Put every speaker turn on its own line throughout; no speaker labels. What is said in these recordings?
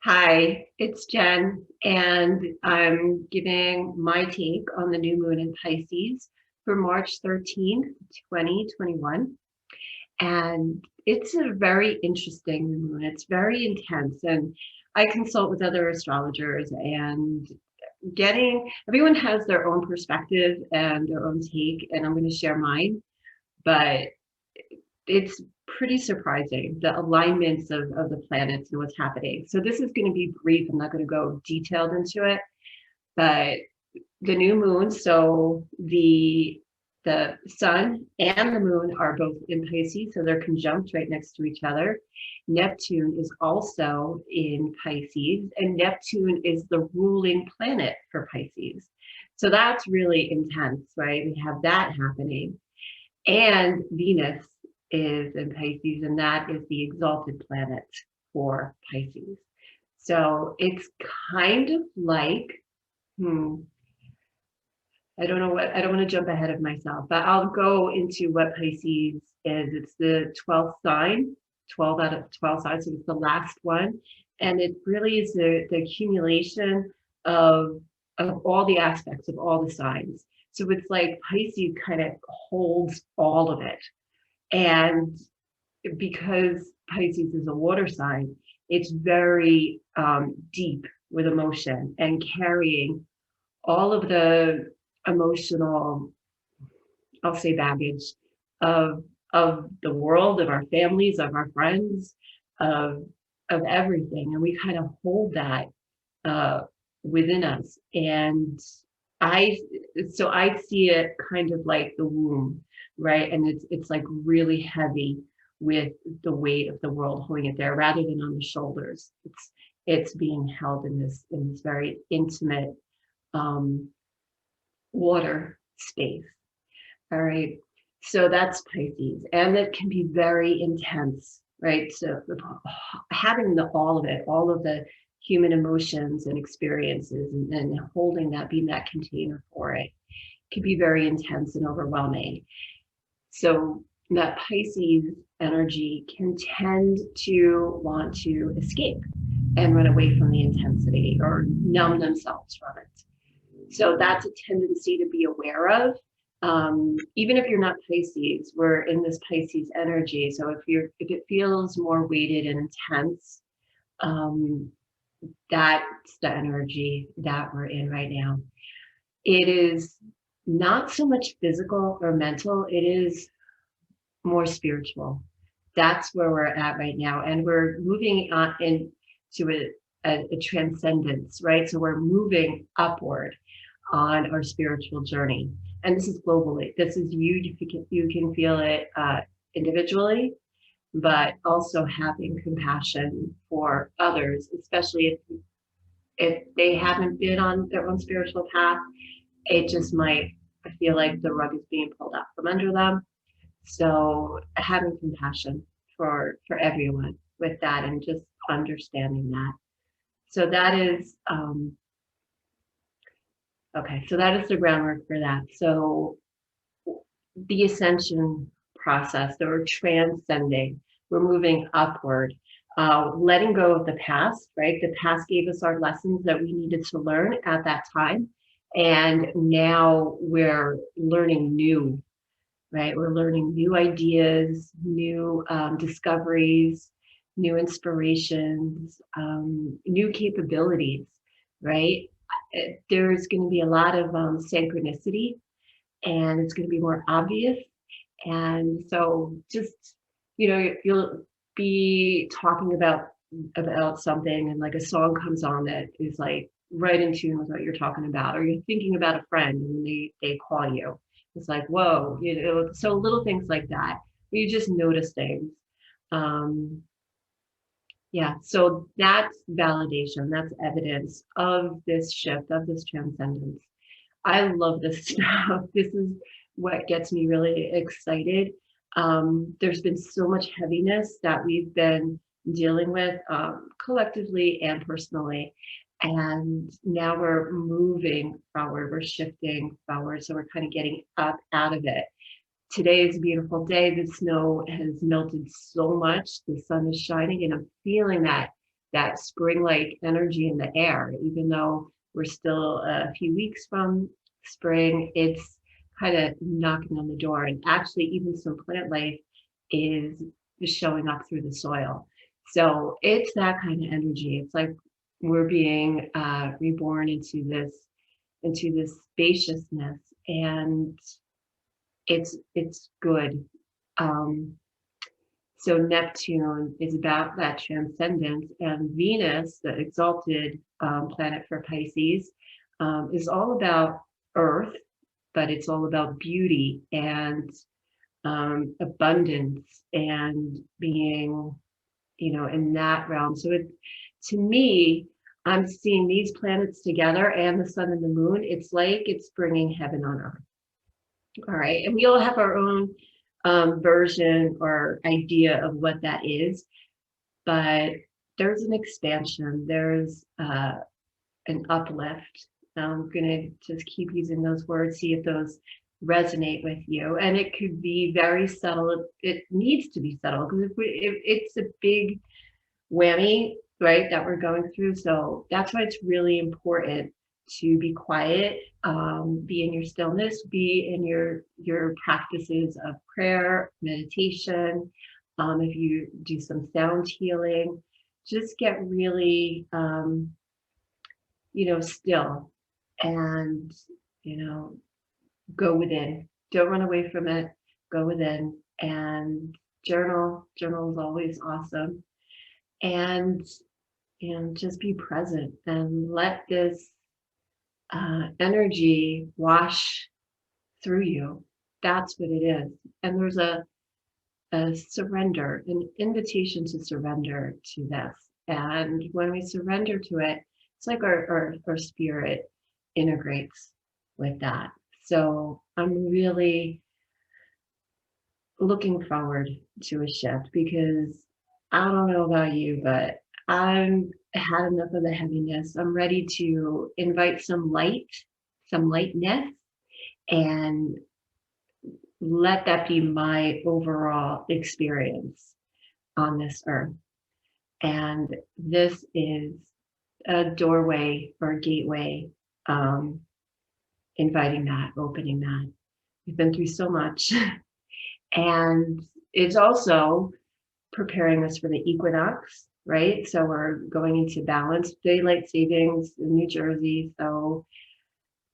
Hi, it's Jen, and I'm giving my take on the new moon in Pisces for March 13th, 2021. And it's a very interesting new moon. It's very intense. And I consult with other astrologers, and everyone has their own perspective and their own take, and I'm going to share mine. But it's pretty surprising, the alignments of the planets and what's happening. So this is going to be brief. I'm not going to go detailed into it, but the new moon, so the sun and the moon are both in Pisces, so they're conjunct right next to each other. Neptune is also in Pisces, and Neptune is the ruling planet for Pisces. So that's really intense, right? We have that happening. And Venus is in Pisces, and that is the exalted planet for Pisces. So it's kind of like, hmm, I don't want to jump ahead of myself, but I'll go into what Pisces is. It's the 12th sign, 12 out of 12 signs, so it's the last one. And it really is the accumulation of, of all the aspects of all the signs. So it's like Pisces kind of holds all of it. And because Pisces is a water sign, it's very deep with emotion and carrying all of the emotional, I'll say, baggage of the world, of our families, of our friends, of of everything, and we kind of hold that uh, within us. And I, so I see it kind of like the womb, right? And it's like really heavy with the weight of the world holding it there, rather than on the shoulders. It's being held in this very intimate um, water space. All right. So that's Pisces, and it can be very intense, right? So having all of it, all of the human emotions and experiences, and holding that, being that container for it, can be very intense and overwhelming. So that Pisces energy can tend to want to escape and run away from the intensity or numb themselves from it. So that's a tendency to be aware of. Even if you're not Pisces, we're in this Pisces energy. So if it feels more weighted and intense, um, that's the energy that we're in right now. It is not so much physical or mental, it is more spiritual. That's where we're at right now. And we're moving on into a transcendence, right? So we're moving upward on our spiritual journey. And this is globally. This is you can feel it individually, but also having compassion for others, especially if they haven't been on their own spiritual path. It just might feel like the rug is being pulled out from under them. So having compassion for everyone with that, and just understanding that. So that is okay. So that is the groundwork for that. So the ascension process, that we're transcending, we're moving upward, letting go of the past, right? The past gave us our lessons that we needed to learn at that time. And now we're learning new, right? We're learning new ideas, new discoveries, new inspirations, new capabilities, right? There's going to be a lot of synchronicity, and it's going to be more obvious. And so just, you'll be talking about something, and like a song comes on that is like right in tune with what you're talking about, or you're thinking about a friend and they call you. It's like, whoa, so little things like that. You just notice things. Um, yeah, so that's validation, that's evidence of this shift, of this transcendence. I love this stuff. This is what gets me really excited. There's been so much heaviness that we've been dealing with collectively and personally. And now we're moving forward, we're shifting forward. So we're kind of getting up out of it. Today is a beautiful day. The snow has melted so much. The sun is shining, and I'm feeling that that spring-like energy in the air. Even though we're still a few weeks from spring, it's kind of knocking on the door. And actually, even some plant life is showing up through the soil. So it's that kind of energy. It's like we're being reborn into this spaciousness, and it's good. Um, so Neptune is about that transcendence, and Venus, the exalted planet for Pisces, is all about Earth, but it's all about beauty and abundance and being, in that realm. So to me, I'm seeing these planets together and the sun and the moon. It's like it's bringing heaven on earth. All right. And we all have our own version or idea of what that is, but there's an expansion, there's an uplift. I'm going to just keep using those words, see if those resonate with you. And it could be very subtle. It needs to be subtle because if it's a big whammy, right, that we're going through. So that's why it's really important to be quiet, be in your stillness, be in your practices of prayer, meditation. If you do some sound healing, just get really, still and, go within. Don't run away from it. Go within and journal. Journal is always awesome. And just be present and let this energy wash through you. That's what it is. And there's a surrender, an invitation to surrender to this. And when we surrender to it, it's like our spirit integrates with that. So I'm really looking forward to a shift because I don't know about you, but I'm had enough of the heaviness. I'm ready to invite some light, some lightness, and let that be my overall experience on this earth. And this is a doorway or a gateway, inviting that, opening that. We've been through so much. And it's also preparing us for the equinox, right? So we're going into balanced daylight savings in New Jersey. So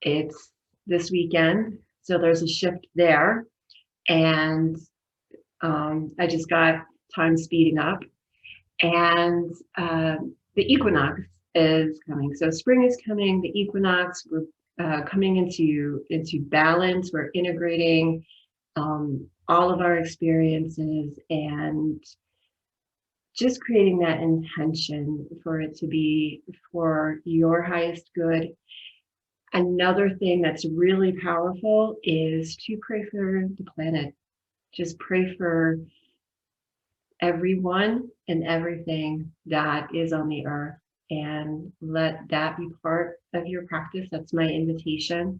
it's this weekend. So there's a shift there. And I just got time speeding up. And the equinox is coming. So spring is coming, the equinox, we're coming into balance. We're integrating all of our experiences and just creating that intention for it to be for your highest good. Another thing that's really powerful is to pray for the planet. Just pray for everyone and everything that is on the earth and let that be part of your practice. That's my invitation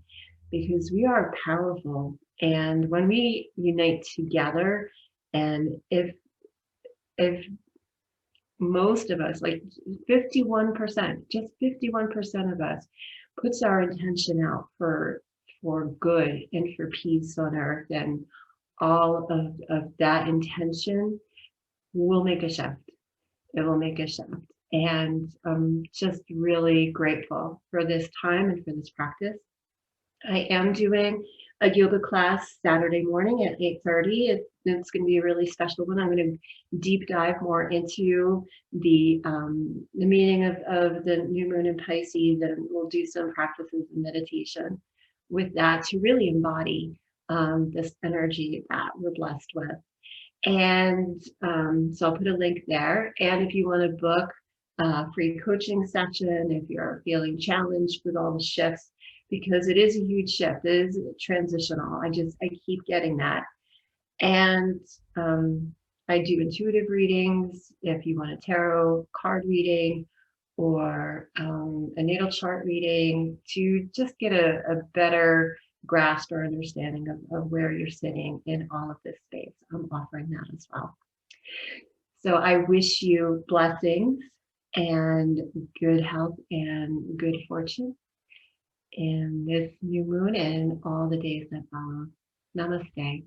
because we are powerful. And when we unite together, and if most of us, like 51%, just 51% of us puts our intention out for good and for peace on earth, and all of that intention will make a shift. It will make a shift. And I'm just really grateful for this time and for this practice. I am doing a yoga class Saturday morning at 8:30. It's going to be a really special one. I'm going to deep dive more into the meaning of the new moon in Pisces, and we'll do some practices and meditation with that to really embody this energy that we're blessed with. And so I'll put a link there. And if you want to book a free coaching session, if you're feeling challenged with all the shifts, because it is a huge shift, it is transitional. I keep getting that. And I do intuitive readings if you want a tarot card reading or a natal chart reading to just get a better grasp or understanding of where you're sitting in all of this space. I'm offering that as well. So I wish you blessings and good health and good fortune in this new moon and all the days that follow. Namaste.